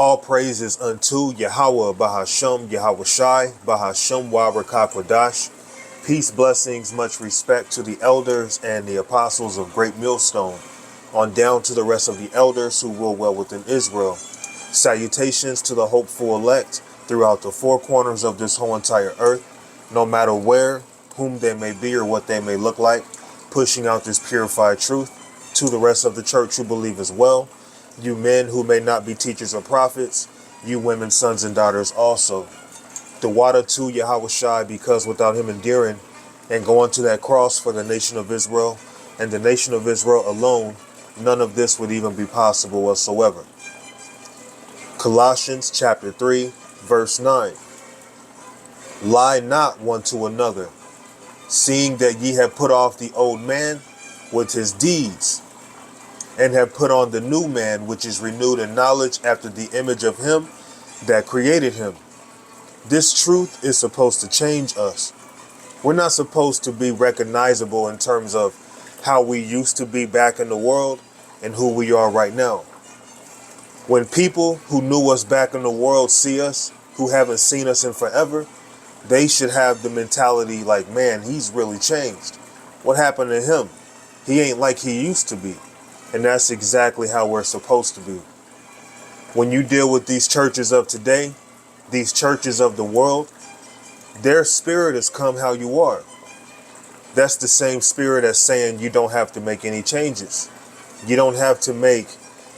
All praises unto Yahweh Bahasham Yahweh Shai Bahasham Wabrakakadash. Peace, blessings, much respect to the elders and the apostles of Great Millstone, on down to the rest of the elders who rule well within Israel. Salutations to the hopeful elect throughout the four corners of this whole entire earth, no matter where, whom they may be, or what they may look like, pushing out this purified truth. To the rest of the church who believe as well, you men who may not be teachers or prophets, you women, sons and daughters also. The water to Yahweh Shai, because without him enduring and going to that cross for the nation of Israel and the nation of Israel alone, none of this would even be possible whatsoever. Colossians chapter 3, verse 9. Lie not one to another, seeing that ye have put off the old man with his deeds, and have put on the new man, which is renewed in knowledge after the image of him that created him. This truth is supposed to change us. We're not supposed to be recognizable in terms of how we used to be back in the world and who we are right now. When people who knew us back in the world see us, who haven't seen us in forever, they should have the mentality like, man, he's really changed. What happened to him? He ain't like he used to be. And that's exactly how we're supposed to be. When you deal with these churches of today, these churches of the world, their spirit is come how you are. That's the same spirit as saying you don't have to make any changes. You don't have to make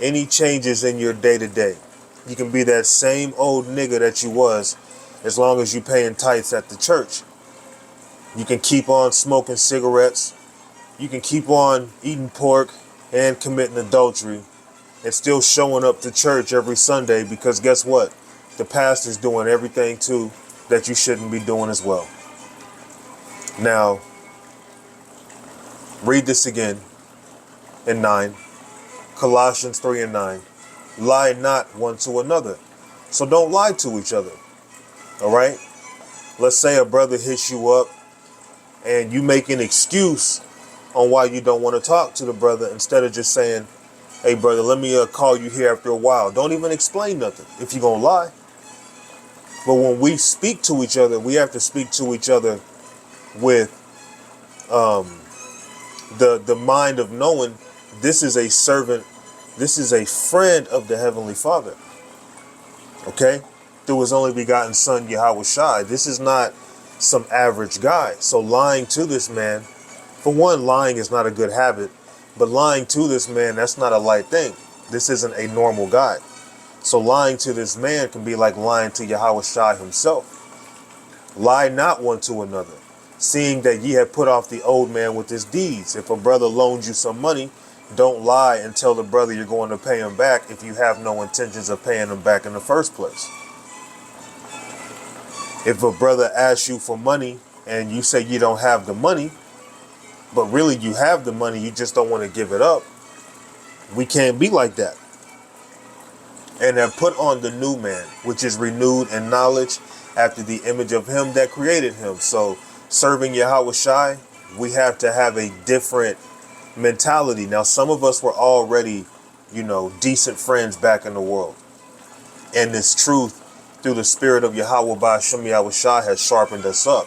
any changes in your day-to-day. You can be that same old nigga that you was as long as you paying tithes at the church. You can keep on smoking cigarettes. You can keep on eating pork and committing adultery and still showing up to church every Sunday, because guess what? The pastor's doing everything too that you shouldn't be doing as well. Now, read this again in 9. Colossians 3 and 9. Lie not one to another. So don't lie to each other. All right? Let's say a brother hits you up and you make an excuse on why you don't want to talk to the brother, instead of just saying, hey brother, let me call you here after a while. Don't even explain nothing if you're going to lie. But when we speak to each other, we have to speak to each other with the mind of knowing this is a servant, this is a friend of the Heavenly Father. Okay? Through his only begotten son, Yahweh Shai. This is not some average guy. So lying to this man, for one, lying is not a good habit, but lying to this man, that's not a light thing. This isn't a normal guy. So lying to this man can be like lying to Yahweh Shai himself. Lie not one to another, seeing that ye have put off the old man with his deeds. If a brother loans you some money, don't lie and tell the brother you're going to pay him back if you have no intentions of paying him back in the first place. If a brother asks you for money and you say you don't have the money, but really you have the money, you just don't want to give it up, we can't be like that. And have put on the new man, which is renewed in knowledge after the image of him that created him. So serving Yahweh Shai, we have to have a different mentality. Now, some of us were already, decent friends back in the world. And this truth through the spirit of Yahweh Ba'ashem Yahweh Shai has sharpened us up.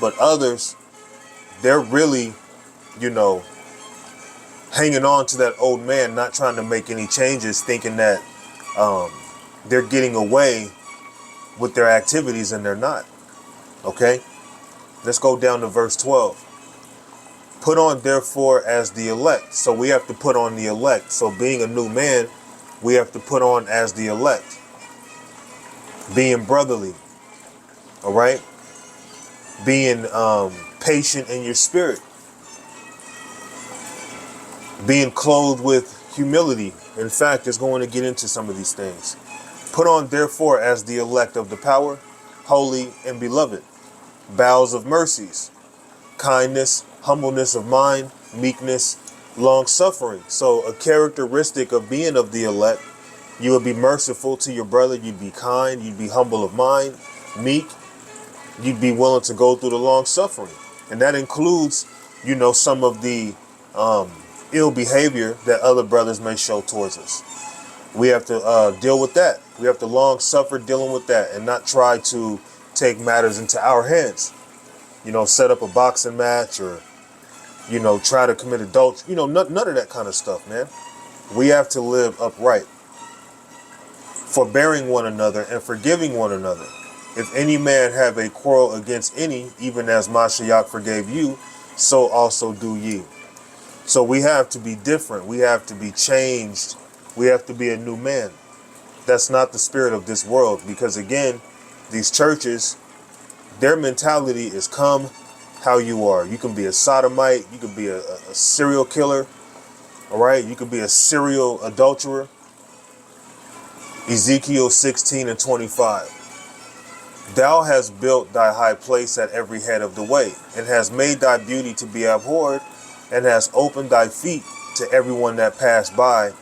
But others, they're really, hanging on to that old man, not trying to make any changes, thinking that they're getting away with their activities, and they're not. Okay? Let's go down to verse 12. Put on therefore as the elect. So we have to put on the elect. So being a new man, we have to put on as the elect. Being brotherly. All right? Being patient in your spirit. Being clothed with humility. In fact, it's going to get into some of these things. Put on therefore as the elect of the power, holy and beloved, bowels of mercies, kindness, humbleness of mind, meekness, long suffering. So a characteristic of being of the elect, you would be merciful to your brother, you'd be kind, you'd be humble of mind, meek, you'd be willing to go through the long suffering. And that includes, some of the ill behavior that other brothers may show towards us. We have to deal with that. We have to long suffer dealing with that and not try to take matters into our hands. Set up a boxing match or, try to commit adultery. None of that kind of stuff, man. We have to live upright, forbearing one another and forgiving one another. If any man have a quarrel against any, even as Mashiach forgave you, so also do ye. So we have to be different. We have to be changed. We have to be a new man. That's not the spirit of this world, because again, these churches, their mentality is come how you are. You can be a sodomite. You can be a serial killer. All right. You can be a serial adulterer. Ezekiel 16:25. Thou hast built thy high place at every head of the way, and hast made thy beauty to be abhorred, and hast opened thy feet to everyone that passed by,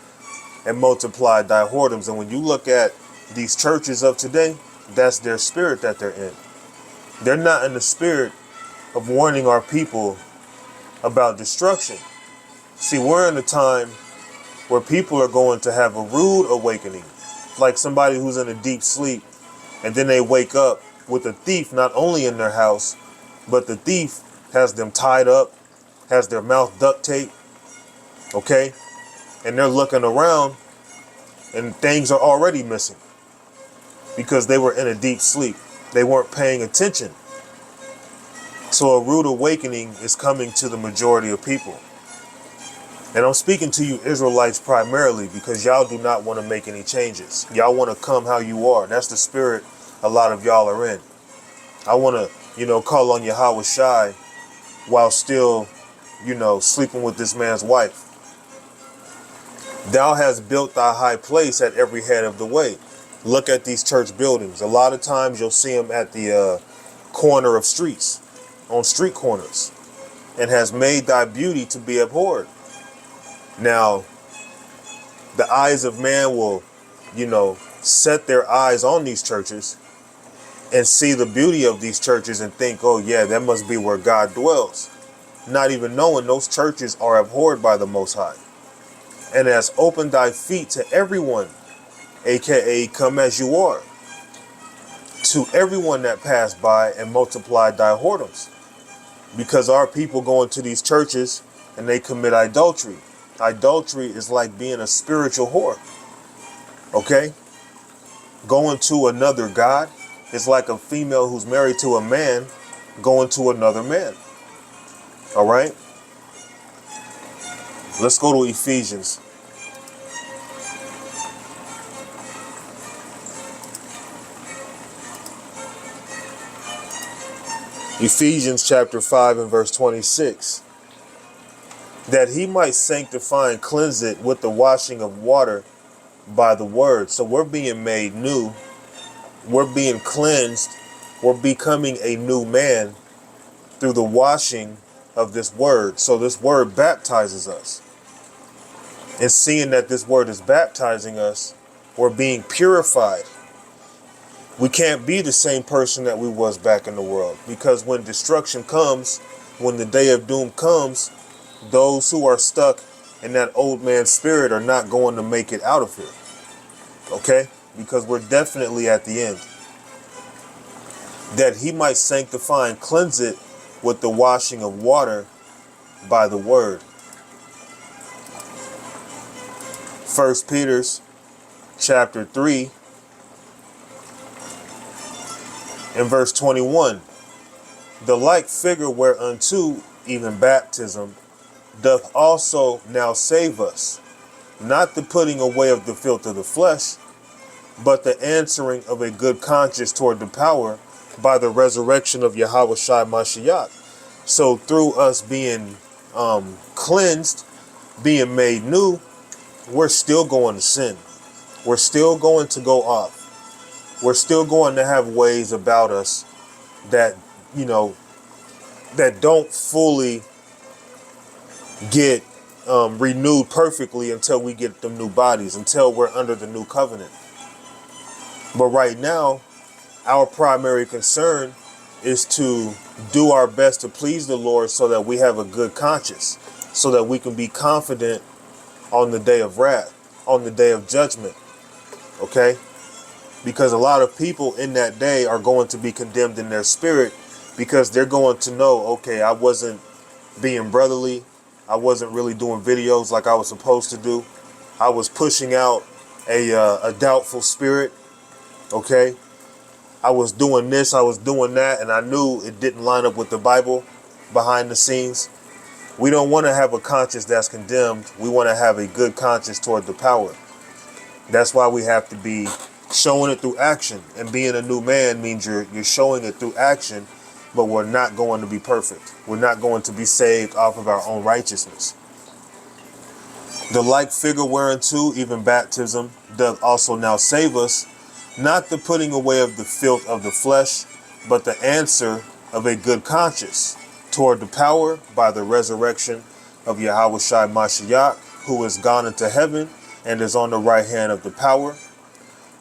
and multiplied thy whoredoms. And when you look at these churches of today, that's their spirit that they're in. They're not in the spirit of warning our people about destruction. See, we're in a time where people are going to have a rude awakening, like somebody who's in a deep sleep, and then they wake up with a thief not only in their house, but the thief has them tied up, has their mouth duct taped, okay? And they're looking around and things are already missing because they were in a deep sleep. They weren't paying attention. So a rude awakening is coming to the majority of people. And I'm speaking to you Israelites primarily because y'all do not want to make any changes. Y'all want to come how you are. That's the spirit a lot of y'all are in. I want to, call on Yahweh Shai while still, sleeping with this man's wife. Thou hast built thy high place at every head of the way. Look at these church buildings. A lot of times you'll see them at the corner of streets, on street corners, and has made thy beauty to be abhorred. Now, the eyes of man will, set their eyes on these churches and see the beauty of these churches and think, oh yeah, that must be where God dwells. Not even knowing those churches are abhorred by the Most High. And has opened thy feet to everyone, aka come as you are, to everyone that passed by, and multiplied thy whoredoms. Because our people go into these churches and they commit adultery. Adultery is like being a spiritual whore. Okay? Going to another god is like a female who's married to a man going to another man. All right? Let's go to Ephesians. Ephesians chapter 5 and verse 26. That he might sanctify and cleanse it with the washing of water by the word. So we're being made new. We're being cleansed. We're becoming a new man through the washing of this word. So this word baptizes us. And seeing that this word is baptizing us, we're being purified. We can't be the same person that we was back in the world, because when destruction comes, when the day of doom comes, those who are stuck in that old man spirit are not going to make it out of here. Okay? Because we're definitely at the end. That he might sanctify and cleanse it with the washing of water by the word. 1 Peter chapter 3 and verse 21. The like figure whereunto even baptism doth also now save us, not the putting away of the filth of the flesh, but the answering of a good conscience toward the power by the resurrection of Yahweh Shai Mashiach. So through us being cleansed, being made new, we're still going to sin. We're still going to go off. We're still going to have ways about us that, that don't fully get renewed perfectly until we get them new bodies, until we're under the new covenant. But right now, our primary concern is to do our best to please the Lord so that we have a good conscience, so that we can be confident on the day of wrath, on the day of judgment. Okay? Because a lot of people in that day are going to be condemned in their spirit because they're going to know, okay, I wasn't being brotherly. I wasn't really doing videos like I was supposed to do. I was pushing out a doubtful spirit. Okay? I was doing this, I was doing that, and I knew it didn't line up with the Bible behind the scenes. We don't want to have a conscience that's condemned. We want to have a good conscience toward the power. That's why we have to be showing it through action. And being a new man means you're showing it through action, but we're not going to be perfect. We're not going to be saved off of our own righteousness. The like figure whereunto even baptism doth also now save us, not the putting away of the filth of the flesh, but the answer of a good conscience toward the power by the resurrection of Yahushua Mashiach, who is gone into heaven and is on the right hand of the power,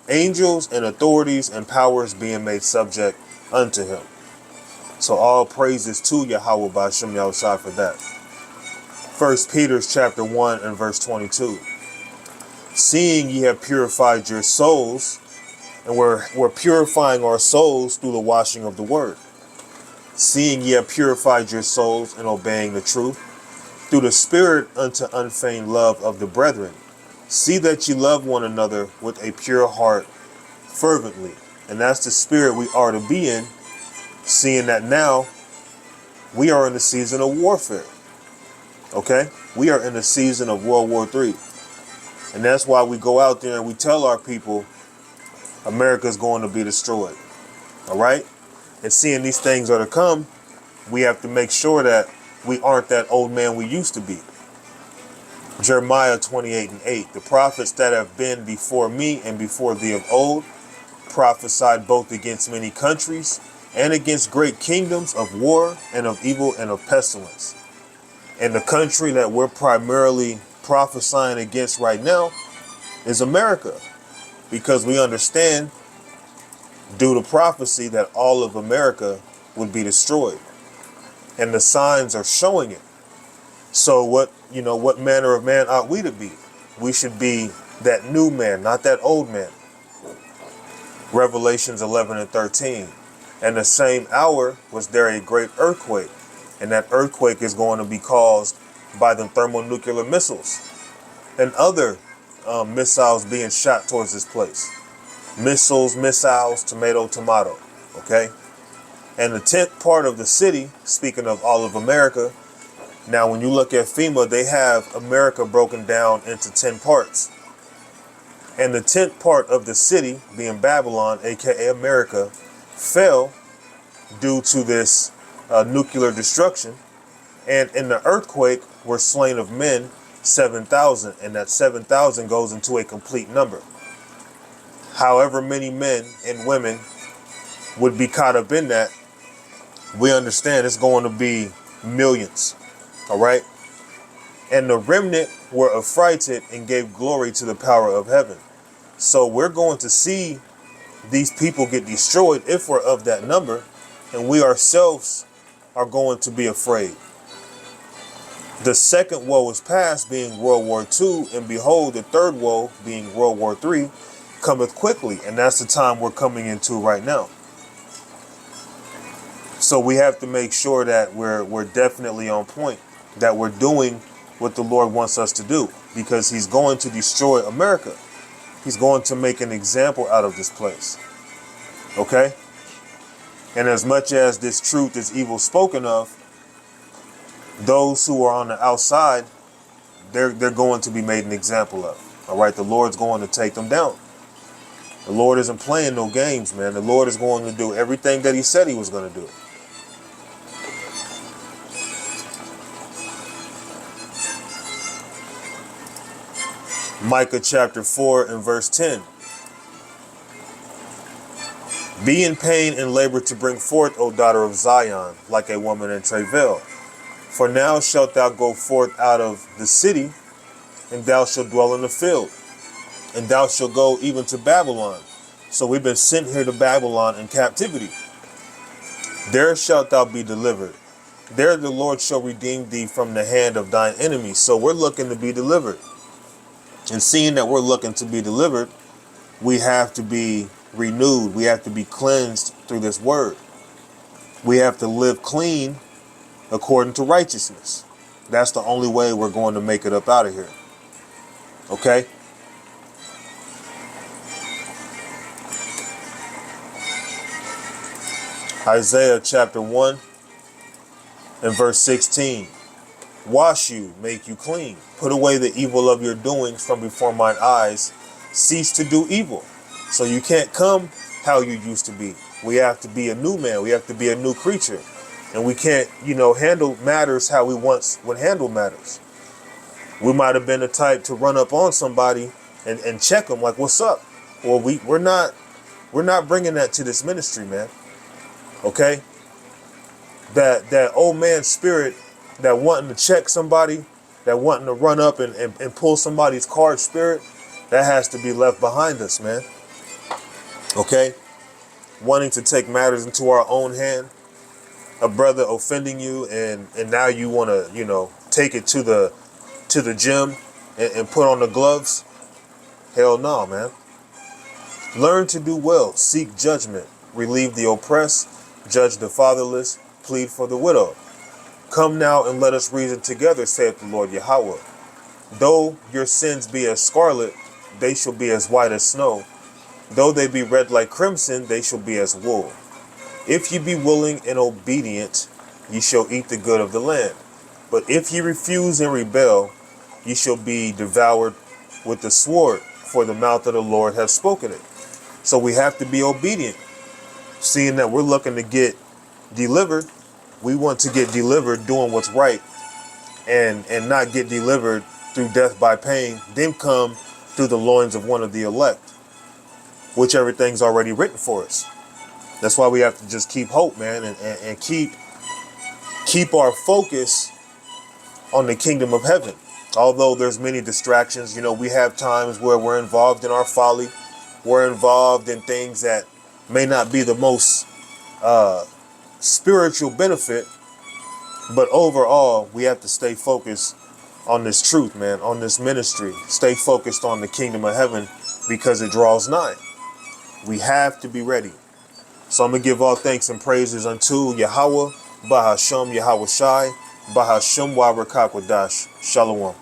angels and authorities and powers being made subject unto him. So all praises to Yahweh B'Shem Yahushua for that. 1 Peter chapter 1 and verse 22. Seeing ye have purified your souls, and we're purifying our souls through the washing of the word. Seeing ye have purified your souls in obeying the truth, through the Spirit unto unfeigned love of the brethren. See that ye love one another with a pure heart fervently. And that's the spirit we are to be in, seeing that now we are in the season of warfare. Okay? We are in the season of World War III. And that's why we go out there and we tell our people America's going to be destroyed. All right? And seeing these things are to come, we have to make sure that we aren't that old man we used to be. Jeremiah 28 and 8. The prophets that have been before me and before thee of old prophesied both against many countries and against great kingdoms of war and of evil and of pestilence. And the country that we're primarily prophesying against right now is America, because we understand due to prophecy that all of America would be destroyed, and the signs are showing it. So what manner of man ought we to be? We should be that new man, not that old man. Revelations 11 and 13. And the same hour was there a great earthquake, and that earthquake is going to be caused by the thermonuclear missiles and other missiles being shot towards this place. Missiles, tomato. Okay? And the 10th part of the city, speaking of all of America, now when you look at FEMA, they have America broken down into 10 parts. And the 10th part of the city, being Babylon, aka America, fell due to this nuclear destruction. And in the earthquake were slain of men 7,000, and that 7,000 goes into a complete number. However many men and women would be caught up in that, we understand it's going to be millions. All right? And the remnant were affrighted and gave glory to the power of heaven. So we're going to see these people get destroyed if we're of that number, and we ourselves are going to be afraid. The second woe is past, being World War II, and behold, the third woe, being World War III, cometh quickly, and that's the time we're coming into right now. So we have to make sure that we're definitely on point, that we're doing what the Lord wants us to do, because he's going to destroy America. He's going to make an example out of this place. Okay? And as much as this truth is evil spoken of, those who are on the outside, they're going to be made an example of. All right? The Lord's going to take them down. The Lord isn't playing no games, man. The Lord is going to do everything that he said he was going to do. Micah chapter 4 and verse 10. Be in pain and labor to bring forth, O daughter of Zion, like a woman in travail. For now shalt thou go forth out of the city, and thou shalt dwell in the field, and thou shalt go even to Babylon. So we've been sent here to Babylon in captivity. There shalt thou be delivered. There the Lord shall redeem thee from the hand of thine enemies. So we're looking to be delivered. And seeing that we're looking to be delivered, we have to be renewed. We have to be cleansed through this word. We have to live clean according to righteousness. That's the only way we're going to make it up out of here. Okay? Isaiah chapter 1 and verse 16. Wash you, make you clean. Put away the evil of your doings from before mine eyes. Cease to do evil. So you can't come how you used to be. We have to be a new man. We have to be a new creature. And we can't, handle matters how we once would handle matters. We might have been the type to run up on somebody and check them like, what's up? Well, we're not bringing that to this ministry, man. Okay? That old man spirit, that wanting to check somebody, that wanting to run up and pull somebody's card spirit, that has to be left behind us, man. Okay? Wanting to take matters into our own hand, a brother offending you, and now you want to, take it to the gym and put on the gloves. Hell no, man. Learn to do well, seek judgment, relieve the oppressed, judge the fatherless, plead for the widow. Come now and let us reason together, saith the Lord Yahweh. Though your sins be as scarlet, they shall be as white as snow. Though they be red like crimson, they shall be as wool. If ye be willing and obedient, ye shall eat the good of the land. But if ye refuse and rebel, ye shall be devoured with the sword, for the mouth of the Lord hath spoken it. So we have to be obedient. Seeing that we're looking to get delivered, we want to get delivered doing what's right, and not get delivered through death by pain, then come through the loins of one of the elect, which everything's already written for us. That's why we have to just keep hope, man, and keep our focus on the kingdom of heaven. Although there's many distractions, we have times where we're involved in our folly. We're involved in things that may not be the most spiritual benefit, but overall, we have to stay focused on this truth, man, on this ministry. Stay focused on the kingdom of heaven because it draws nigh. We have to be ready. So I'm going to give all thanks and praises unto Yahweh, Bahasham Yahweh Shai, Bahasham Wabrakakwadash. Shalom.